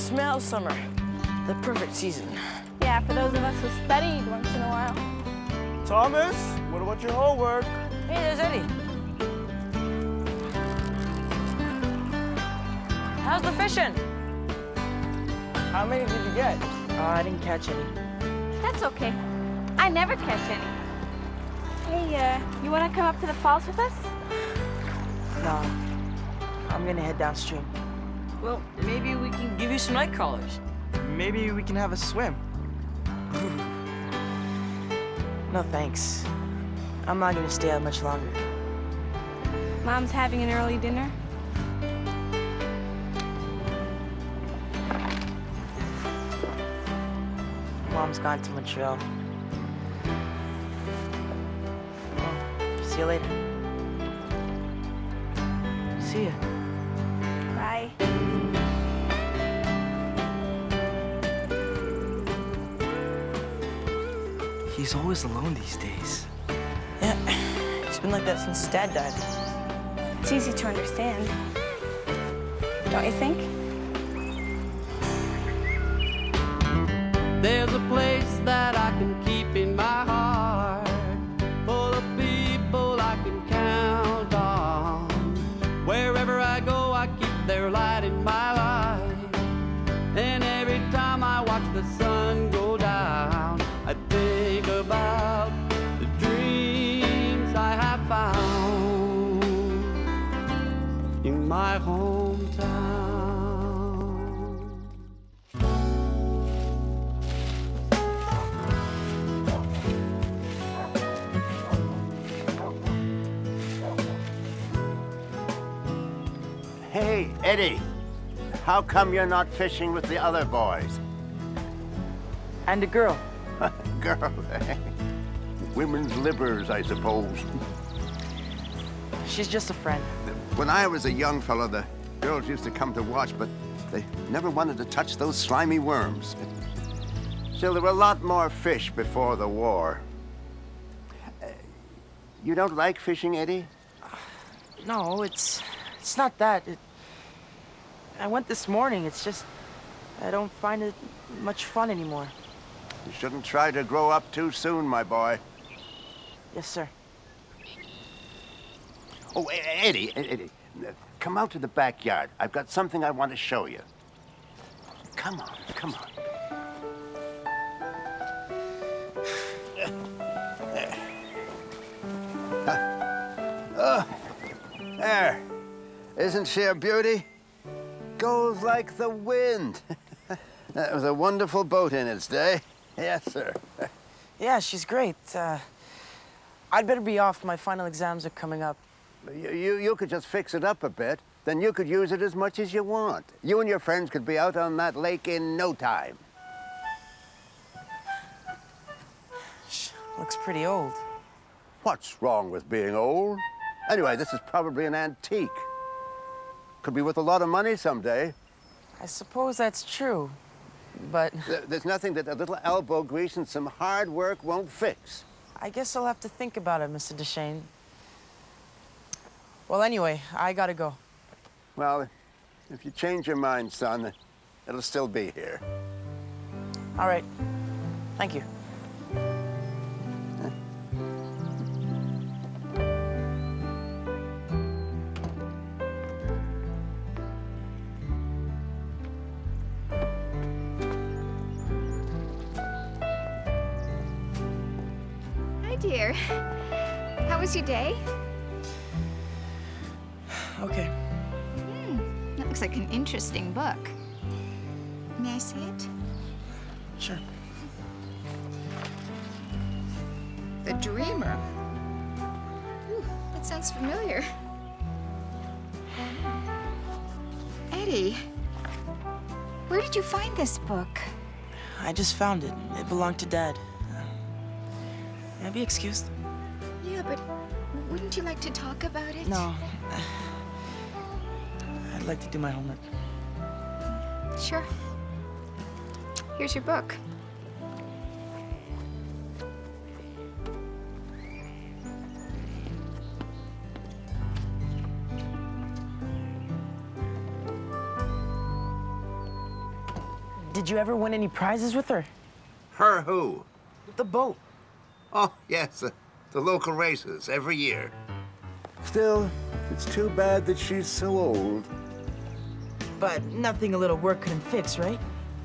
smell summer. The perfect season. Yeah, for those of us who studied once in a while. Thomas, what about your homework? Hey, there's Eddie. How's the fishing? How many did you get? I didn't catch any. That's okay. I never catch any. Hey, you want to come up to the falls with us? No, I'm gonna head downstream. Well, maybe we can give you some night crawlers. Maybe we can have a swim. No, thanks. I'm not gonna stay out much longer. Mom's having an early dinner. Mom's gone to Montreal. Well, see you later. See ya. Bye. He's always alone these days. Yeah, it's been like that since Dad died. It's easy to understand. Don't you think? There's a place that I can keep in my heart, full of people I can count on. Wherever I go, I keep their light in my life. And every time I watch the sun go down, I think about the dreams I have found in my hometown. Hey, Eddie, how come you're not fishing with the other boys? And a girl. Girl, women's livers, I suppose. She's just a friend. When I was a young fellow, the girls used to come to watch, but they never wanted to touch those slimy worms. Still, there were a lot more fish before the war. You don't like fishing, Eddie? No, it's not that. I went this morning. It's just I don't find it much fun anymore. You shouldn't try to grow up too soon, my boy. Yes, sir. Oh, Eddie, come out to the backyard. I've got something I want to show you. Come on, come on. There. Isn't she a beauty? Goes like the wind. That was a wonderful boat in its day. Yes, sir. Yeah, she's great. I'd better be off. My final exams are coming up. You could just fix it up a bit. Then you could use it as much as you want. You and your friends could be out on that lake in no time. Looks pretty old. What's wrong with being old? Anyway, this is probably an antique. Could be worth a lot of money someday. I suppose that's true, but... There's nothing that a little elbow grease and some hard work won't fix. I guess I'll have to think about it, Mr. Deschesnes. Well, anyway, I gotta go. Well, if you change your mind, son, it'll still be here. All right. Thank you. Dear, how was your day? Okay. That looks like an interesting book. May I see it? Sure. The Dreamer. Ooh, that sounds familiar. Eddie, where did you find this book? I just found it. It belonged to Dad. May I be excused? Yeah, but wouldn't you like to talk about it? No. I'd like to do my homework. Sure. Here's your book. Did you ever win any prizes with her? Her who? The boat. Oh, yes, the local races every year. Still, it's too bad that she's so old. But nothing a little work couldn't fix, right?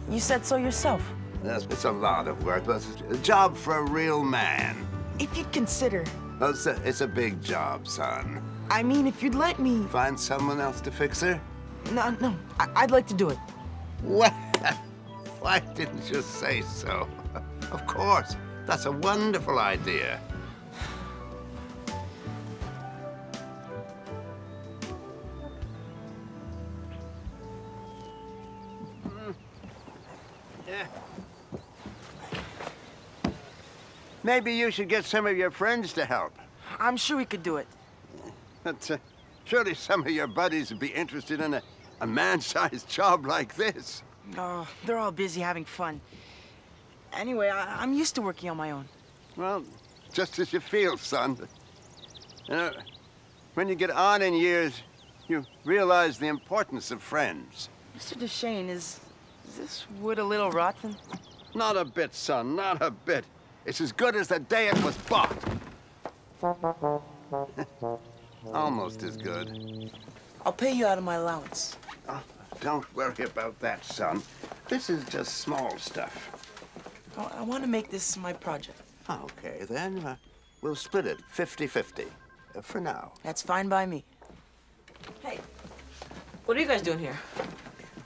You said so yourself. Yes, it's a lot of work, but it's a job for a real man. If you'd consider... Well, it's a big job, son. I mean, if you'd let me... Find someone else to fix her? No, I'd like to do it. Well, why didn't you say so? Of course, that's a wonderful idea. Yeah. Maybe you should get some of your friends to help. I'm sure we could do it. But surely some of your buddies would be interested in a man-sized job like this. Oh, they're all busy having fun. Anyway, I'm used to working on my own. Well, just as you feel, son. You know, when you get on in years, you realize the importance of friends. Mr. Deschesnes, is this wood a little rotten? Not a bit, son, not a bit. It's as good as the day it was bought. Almost as good. I'll pay you out of my allowance. Oh, don't worry about that, son. This is just small stuff. I want to make this my project. Okay, then. We'll split it 50-50. For now. That's fine by me. Hey, what are you guys doing here?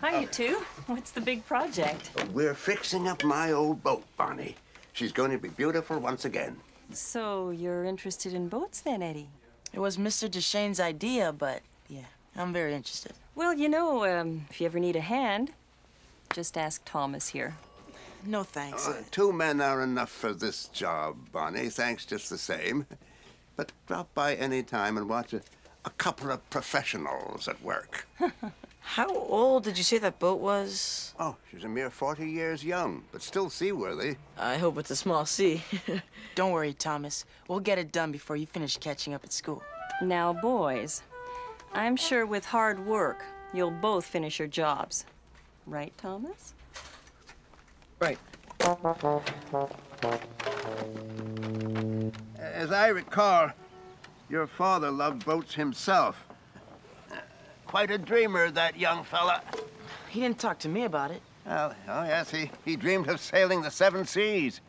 Hi, you two. What's the big project? We're fixing up my old boat, Bonnie. She's going to be beautiful once again. So you're interested in boats then, Eddie? It was Mr. Deschesnes' idea, but yeah, I'm very interested. Well, you know, if you ever need a hand, just ask Thomas here. No thanks. 2 men are enough for this job, Bonnie. Thanks just the same. But drop by any time and watch a couple of professionals at work. How old did you say that boat was? Oh, she's a mere 40 years young, but still seaworthy. I hope it's a small C. Don't worry, Thomas. We'll get it done before you finish catching up at school. Now, boys, I'm sure with hard work, you'll both finish your jobs. Right, Thomas? Right. As I recall, your father loved boats himself. Quite a dreamer, that young fella. He didn't talk to me about it. Well, oh yes, he dreamed of sailing the 7 seas.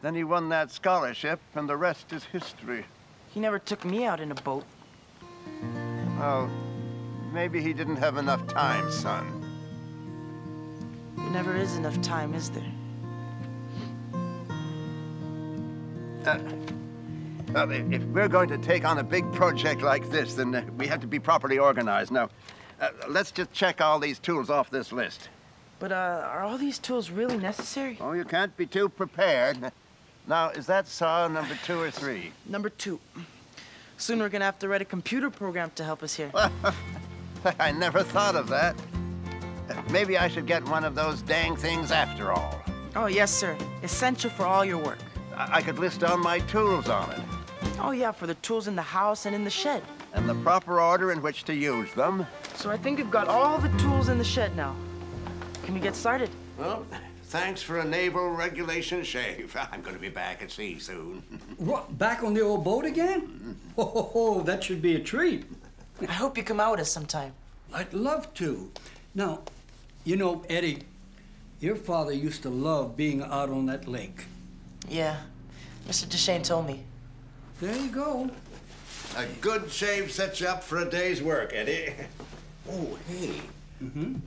Then he won that scholarship, and the rest is history. He never took me out in a boat. Well, maybe he didn't have enough time, son. There never is enough time, is there? Well, if we're going to take on a big project like this, then we have to be properly organized. Now, let's just check all these tools off this list. But, are all these tools really necessary? Oh, you can't be too prepared. Now, is that saw number 2 or 3? Number 2. Soon we're gonna have to write a computer program to help us here. I never thought of that. Maybe I should get one of those dang things after all. Oh, yes, sir. Essential for all your work. I could list all my tools on it. Oh, yeah, for the tools in the house and in the shed. And the proper order in which to use them. So I think we've got all the tools in the shed now. Can we get started? Well, thanks for a naval regulation shave. I'm going to be back at sea soon. What, back on the old boat again? Oh, that should be a treat. I hope you come out with us sometime. I'd love to. Now, you know, Eddie, your father used to love being out on that lake. Yeah, Mr. Deschesnes told me. There you go. A good shave sets you up for a day's work, Eddie. Oh, hey.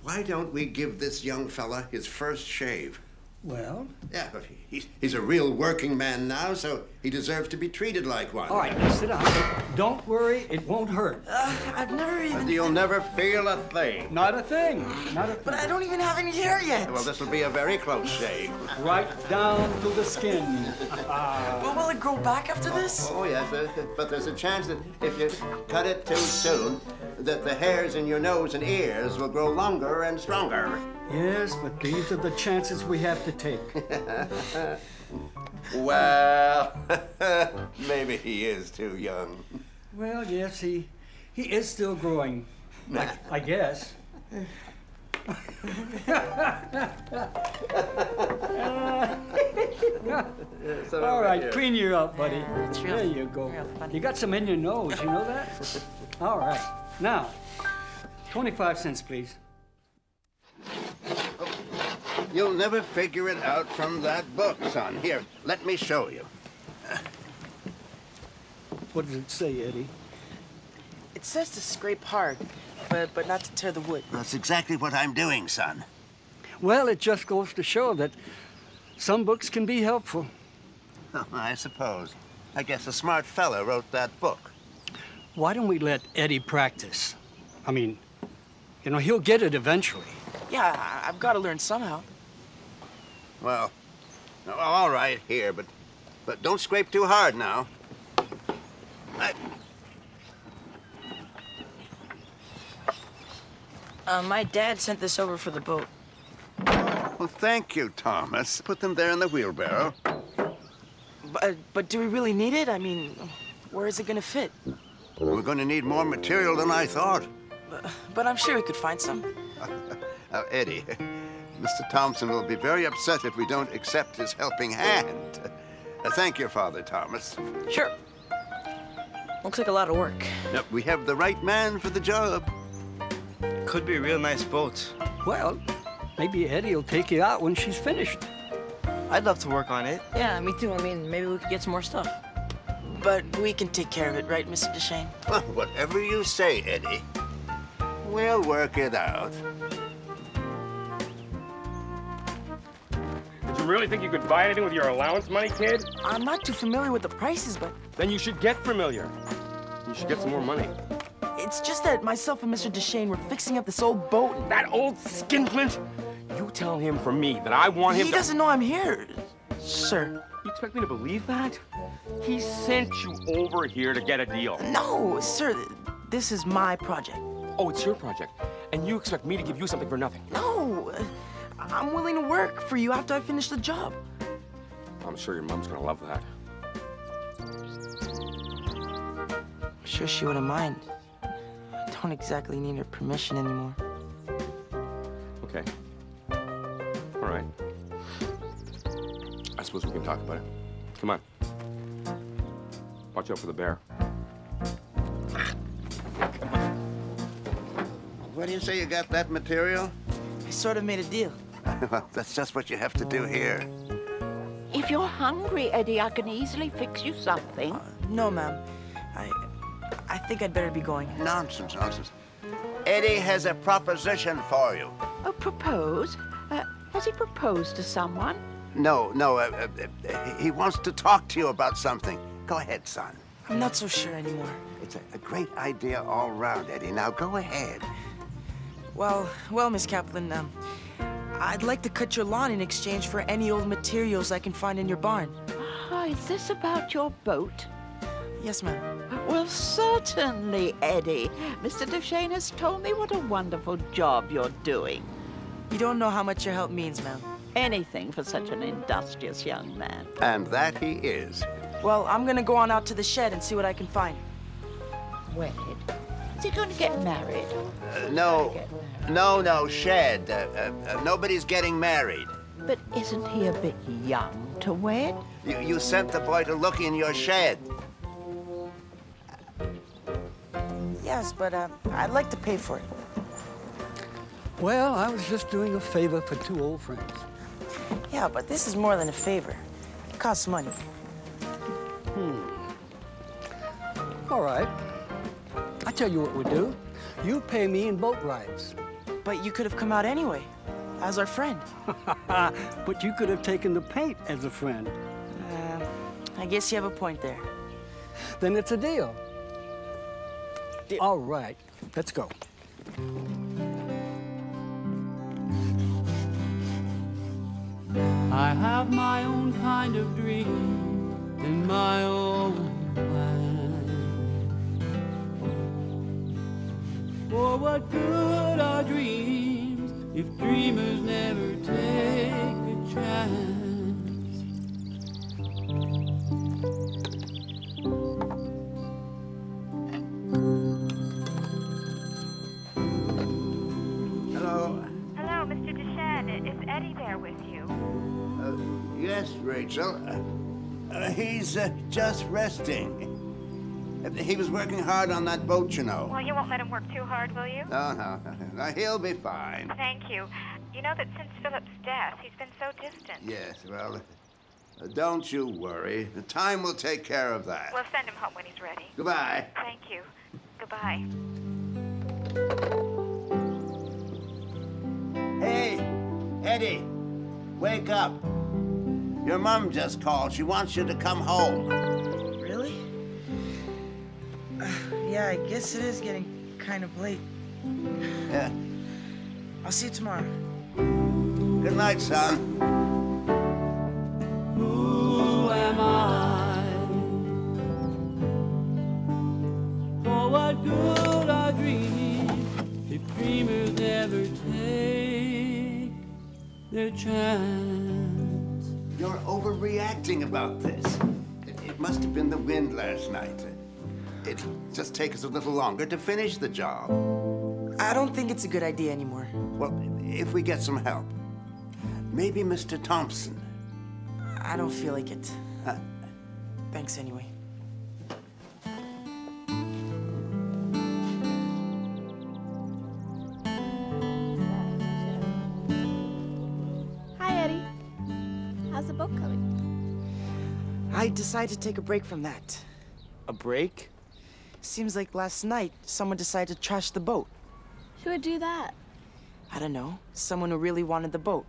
Why don't we give this young fella his first shave? Well? Yeah, but he's a real working man now, so he deserves to be treated like one. All right, sit down. Don't worry, it won't hurt. I've never even... And you'll never feel a thing. Not a thing. Not a thing. But I don't even have any hair yet. Well, this will be a very close shave. Right down to the skin. But will it grow back after this? Oh, yes, but there's a chance that if you cut it too soon, that the hairs in your nose and ears will grow longer and stronger. Yes, but these are the chances we have to take. Well, maybe he is too young. Well, yes, he is still growing, I guess. All right, clean you up, buddy. Yeah, it's real, there you go. real funny. You got some in your nose, you know that? All right. Now, 25 cents, please. You'll never figure it out from that book, son. Here, let me show you. What does it say, Eddie? It says to scrape hard, but not to tear the wood. That's exactly what I'm doing, son. Well, it just goes to show that some books can be helpful. Oh, I suppose. I guess a smart fella wrote that book. Why don't we let Eddie practice? I mean, you know, he'll get it eventually. Yeah, I've got to learn somehow. Well, all right, here, but don't scrape too hard now. My dad sent this over for the boat. Well, thank you, Thomas. Put them there in the wheelbarrow. But do we really need it? I mean, where is it going to fit? We're going to need more material than I thought. But I'm sure we could find some. Eddie, Mr. Thompson will be very upset if we don't accept his helping hand. Thank you, Father Thomas. Sure. Looks like a lot of work. Yep, we have the right man for the job. Could be a real nice boat. Well, maybe Eddie will take you out when she's finished. I'd love to work on it. Yeah, me too. I mean, maybe we could get some more stuff. But we can take care of it, right, Mr. Deschesnes? Well, whatever you say, Eddie. We'll work it out. Did you really think you could buy anything with your allowance money, kid? I'm not too familiar with the prices, but Then you should get familiar. You should get some more money. it's just that myself and Mr. Deschesnes were fixing up this old boat. And That old skinflint? You tell him from me that I want him he to... doesn't know I'm here, sir. You expect me to believe that? He sent you over here to get a deal. No, sir, this is my project. Oh, it's your project. And you expect me to give you something for nothing. No, I'm willing to work for you after I finish the job. I'm sure your mom's gonna love that. I'm sure she wouldn't mind. I don't exactly need her permission anymore. Okay. All right. I suppose we can talk about it. Come on. Watch out for the bear. Where do you say you got that material? I sort of made a deal. Well, that's just what you have to do here. If you're hungry, Eddie, I can easily fix you something. No, ma'am. I think I'd better be going. Nonsense, nonsense. Eddie has a proposition for you. Oh, propose? Has he proposed to someone? No, he wants to talk to you about something. Go ahead, son. I'm not so sure anymore. It's a great idea all round, Eddie. Now go ahead. Well, Miss Kaplan, I'd like to cut your lawn in exchange for any old materials I can find in your barn. Oh, is this about your boat? Yes, ma'am. Well, certainly, Eddie. Mr. Deschesnes has told me what a wonderful job you're doing. You don't know how much your help means, ma'am. Anything for such an industrious young man. And that he is. Well, I'm gonna go on out to the shed and see what I can find. Wed? Is he going to get married? No, Shed. Nobody's getting married. But isn't he a bit young to wed? You sent the boy to look in your shed. Yes, but I'd like to pay for it. Well, I was just doing a favor for two old friends. Yeah, but this is more than a favor. It costs money. All right. I tell you what we'll do. You pay me in boat rides. But you could have come out anyway, as our friend. But you could have taken the paint as a friend. I guess you have a point there. Then it's a deal. All right, let's go. I have my own kind of dream in my own land. For what good are dreams if dreamers never take a chance? Hello. Rachel. He's just resting. He was working hard on that boat, you know. Well, you won't let him work too hard, will you? No. He'll be fine. Thank you. You know that since Philip's death, he's been so distant. Yes, well, don't you worry. The time will take care of that. We'll send him home when he's ready. Goodbye. Thank you. Goodbye. Hey, Eddie, wake up. Your mom just called. She wants you to come home. Really? Yeah, I guess it is getting kind of late. Yeah. I'll see you tomorrow. Good night, son. Who am I? For what good are dreams if dreamers never take their chance? You're overreacting about this. It must have been the wind last night. It'll just take us a little longer to finish the job. I don't think it's a good idea anymore. Well, if we get some help. Maybe Mr. Thompson. I don't feel like it. Thanks anyway. Hi, Eddie. How's the boat coming? I decided to take a break from that. A break? Seems like last night, someone decided to trash the boat. Who would do that? I don't know. Someone who really wanted the boat.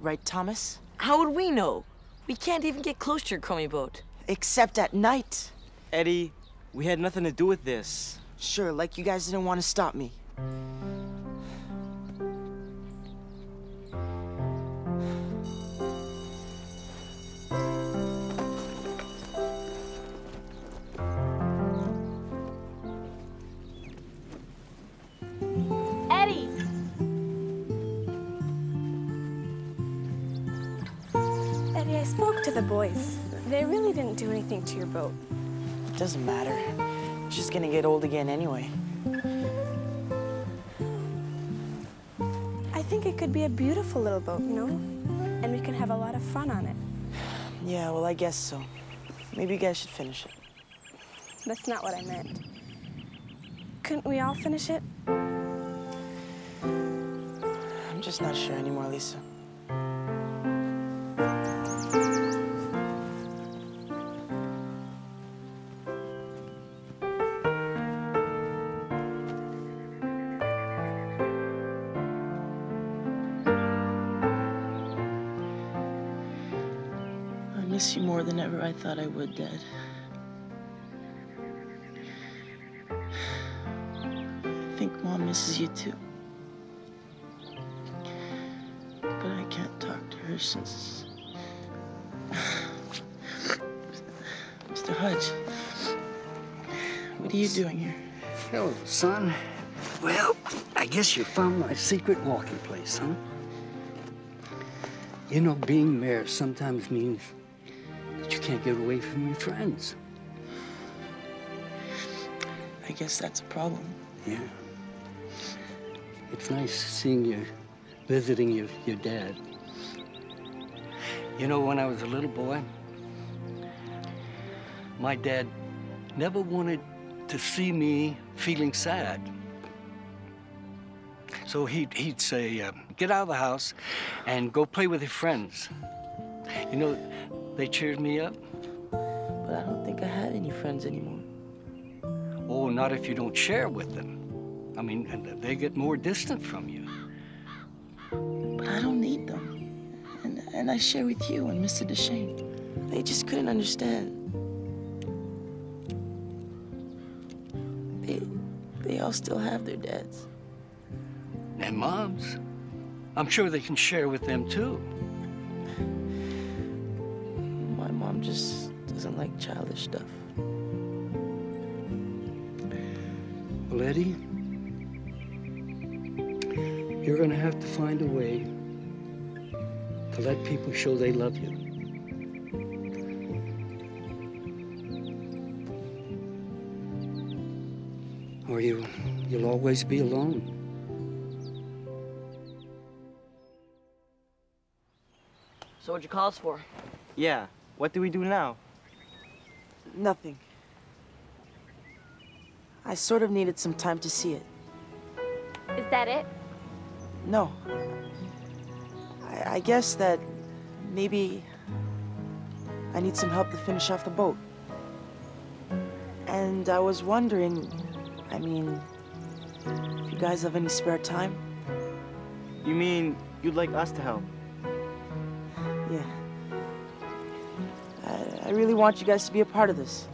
Right, Thomas? How would we know? We can't even get close to your crummy boat. Except at night. Eddie, we had nothing to do with this. Sure, like you guys didn't want to stop me. Eddie! Eddie, I spoke to the boys. They really didn't do anything to your boat. It doesn't matter. It's just gonna get old again anyway. I think it could be a beautiful little boat, you know? And we can have a lot of fun on it. Yeah, well, I guess so. Maybe you guys should finish it. That's not what I meant. Couldn't we all finish it? I'm just not sure anymore, Lisa. I miss you more than ever I thought I would, Dad. I think Mom misses you too. But I can't talk to her since... Mr. Hudge, what are you doing here? Hello, son. Well, I guess you found my secret walking place, huh? You know, being mayor sometimes means that you can't get away from your friends. I guess that's a problem. Yeah. It's nice seeing you, visiting your dad. You know, when I was a little boy, my dad never wanted to see me feeling sad. So he'd say, get out of the house and go play with your friends. You know, they cheered me up. But I don't think I have any friends anymore. Oh, not if you don't share with them. I mean, they get more distant from you. But I don't need them. And I share with you and Mr. Deschesnes. They just couldn't understand. They all still have their dads. And moms. I'm sure they can share with them, too. My mom just doesn't like childish stuff. Well, Eddie, you're gonna have to find a way to let people show they love you. Or you'll always be alone. So what'd you call us for? Yeah, What do we do now? Nothing. I sort of needed some time to see it. Is that it? No. I guess that maybe I need some help to finish off the boat. And I was wondering, I mean, if you guys have any spare time? You mean you'd like us to help? Yeah. I really want you guys to be a part of this.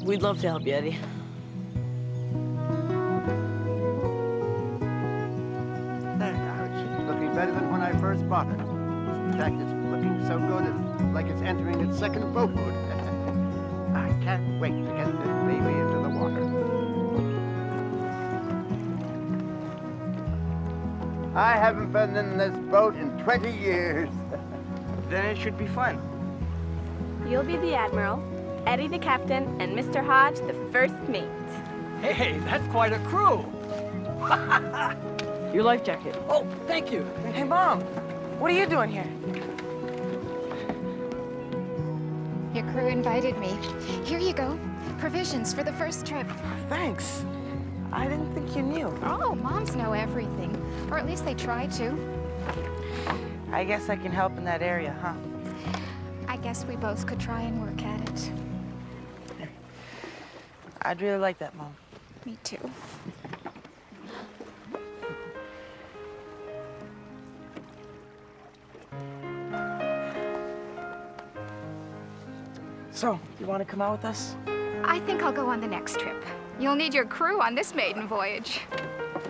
We'd love to help you, Eddie. It's looking better than when I first bought it. In fact, it's looking so good, it's like it's entering its second boathood. I can't wait to get this baby into the water. I haven't been in this boat in 20 years. Then it should be fun. You'll be the admiral, Eddie the captain, and Mr. Hodge the first mate. Hey, that's quite a crew. Your life jacket. Oh, thank you. Hey, Mom. What are you doing here? Your crew invited me. Here you go. Provisions for the first trip. Thanks. I didn't think you knew. Oh, moms know everything. Or at least they try to. I guess I can help in that area, huh? I guess we both could try and work at it. I'd really like that, Mom. Me too. So, you want to come out with us? I think I'll go on the next trip. You'll need your crew on this maiden voyage.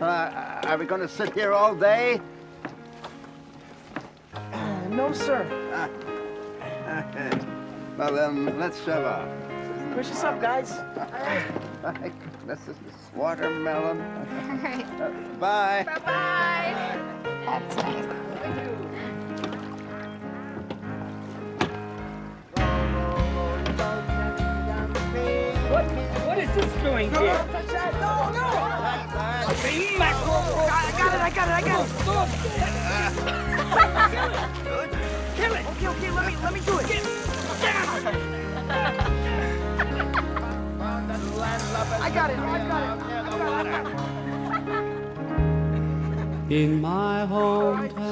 Are we going to sit here all day? No, sir. Well, then, let's shove off. Push us up, guys. My goodness, this is watermelon. All right. Bye. Bye-bye. That's nice. What is this doing here? I got it. Kill it! Okay, let me do it. I got it. In my hometown